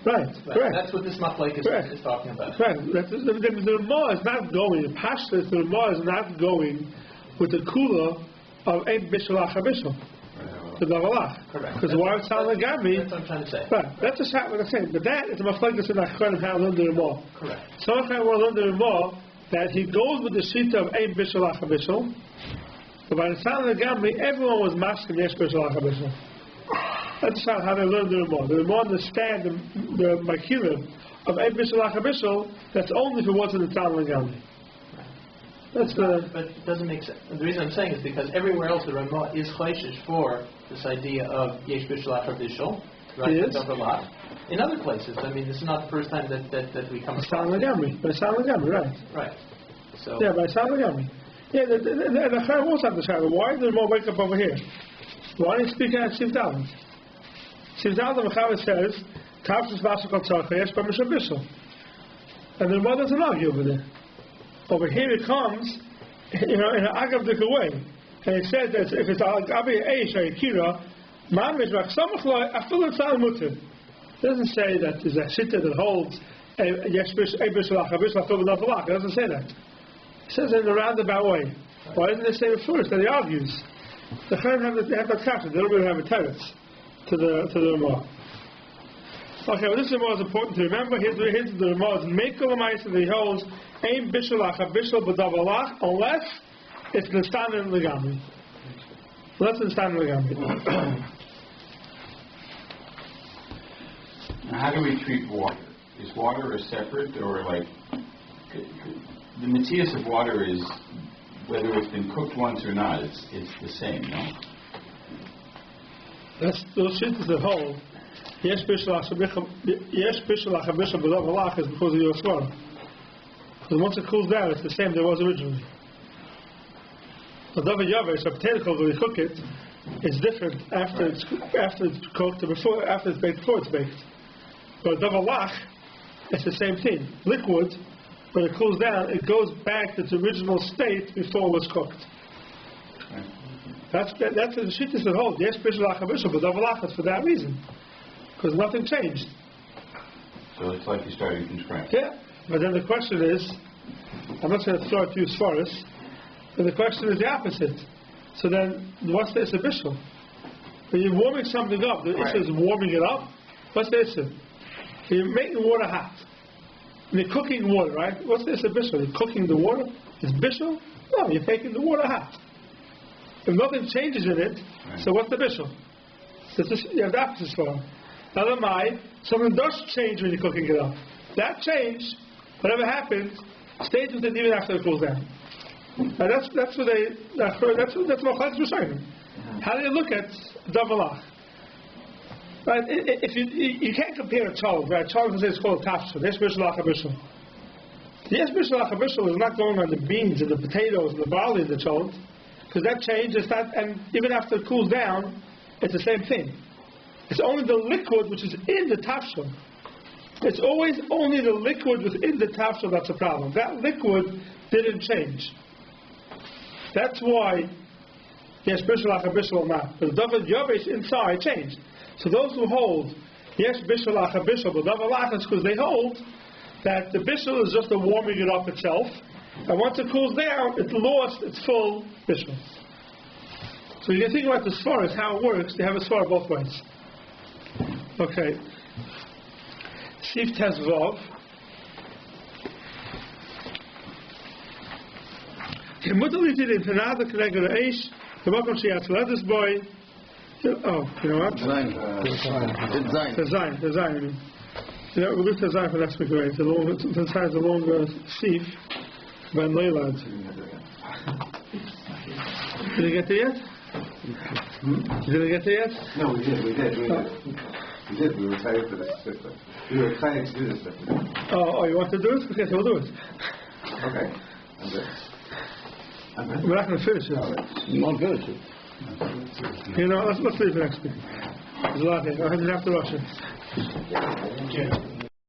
Right. Correct. That's what this machlokes is talking about. Right. The Ramah is not going. The pashtus, the Ramah is not going with the cooler of ein bishul lacha bishul. The davar. Correct. Because why it's salagami? That's what I'm trying to say. Right. That's just what I'm saying. But that is a machlokes in Achronim how learn the Ramah. Correct. Some of them will learn the Ramah that he goes with the shita of ein bishul lacha bishul. But by the salagami, everyone was masking yesh bishul lacha bishul. That's how they learn the Ramah. The Ramah understand the makirim of ein bishul lacha bishul. That's only if it wasn't in salagami. But it doesn't make sense. The reason I'm saying is because everywhere else the Ramah is chayshish for this idea of yesh bishul or bishul, right? In other places, I mean, this is not the first time that we come across it. By salagami, right? Right. So yeah, by salagami. Yeah, the Chayim also have the shadow. Why did the Ramah wake up over here? Why did he speak out Siv Daled? Siv Daled, the Chayim says, "Tavshus v'asakol tzarcha yesh b'mishul bishul," and the Ramah doesn't argue over there. Over here it comes, in an agavdik way, and it says that if it's agabi eish or akira, mamish v'achsamachloi afil tzal mutter. It doesn't say that there's a shita that holds yesh bishul lacha bishul afil b'davar lach. It doesn't say that. It says it in a roundabout way. Why doesn't it say it first? That he argues. The Chayim have that kashrut. They don't really have a teretz to the Ramah. Okay, well, this Ramah is important to remember. Here's the Ramah is Mekel L'maisa that he holds ein bishul lacha bishul b'davar lach unless it's Nistanin L'gamri. Unless it's Nistanin L'gamri. Now, how do we treat water? Is water a separate or like the matias of water is whether it's been cooked once or not, it's the same, no? That's those shittas that hold. Yesh bishul hachabishul b'dav halach is because of your svara. Because once it cools down, it's the same that it was originally. The davar yavesh, a potato cold, when you cook it, it's different after it's cooked or before, after it's baked, before it's baked. But davar lach, it's the same thing. Liquid, when it cools down, it goes back to its original state before it was cooked. That's the shittas that hold. Yes, bishul hachabishul, but davar lach is for that reason, because nothing changed. So it's like you're starting from scratch. Yeah, but then the question is, I'm not going to throw it to you as far as, but the question is the opposite. So then, what's the issue bishul? When you're warming something up, the issue is warming it up. What's the issue? You're making water hot. And you're cooking water, right? What's the issue bishul? You're cooking the water. It's bishul? No, you're making the water hot. If nothing changes in it, so what's the bishul? You have the opposite form. Now, something does change when you're cooking it up. That change, whatever happens, stays with it even after it cools down. And that's what Chazara Siman. How do you look at davar lach? Right? If you can't compare a child, right? A child can say it's called a tafshil. Yes, bishul hachabishul. Yes, bishul hachabishul is not going on the beans and the potatoes and the barley in the child, because that change is not, and even after it cools down, it's the same thing. It's only the liquid which is in the tafshil. It's always only the liquid within the tafshil that's a problem. That liquid didn't change. That's why, yes, bishul hachabishul or not. But the davar yavesh inside changed. So those who hold, yes, bishul hachabishul, but davar lach is because they hold that the bishul is just the warming it up itself, and once it cools down, it lost its full bishul. So you can think about the svara, how it works. They have a svara both ways. Okay. Seif Tezvav. Kemudali did in Tanada Connected Aish, the Makom Shiatz let this boy. Oh, you know what? Design. You know, we'll do design for next week, right? It's a long, sometimes a long Seif, Van Leilad. Did you get there yet? Did you get there yet? No, we did. We were excited for this. We were excited to do this stuff. Oh, you want to do it? Okay, so we'll do it. Okay. I'm good. We're not going to finish it. You won't finish it. You know, let's leave it next week. There's a lot here. I have to rush it.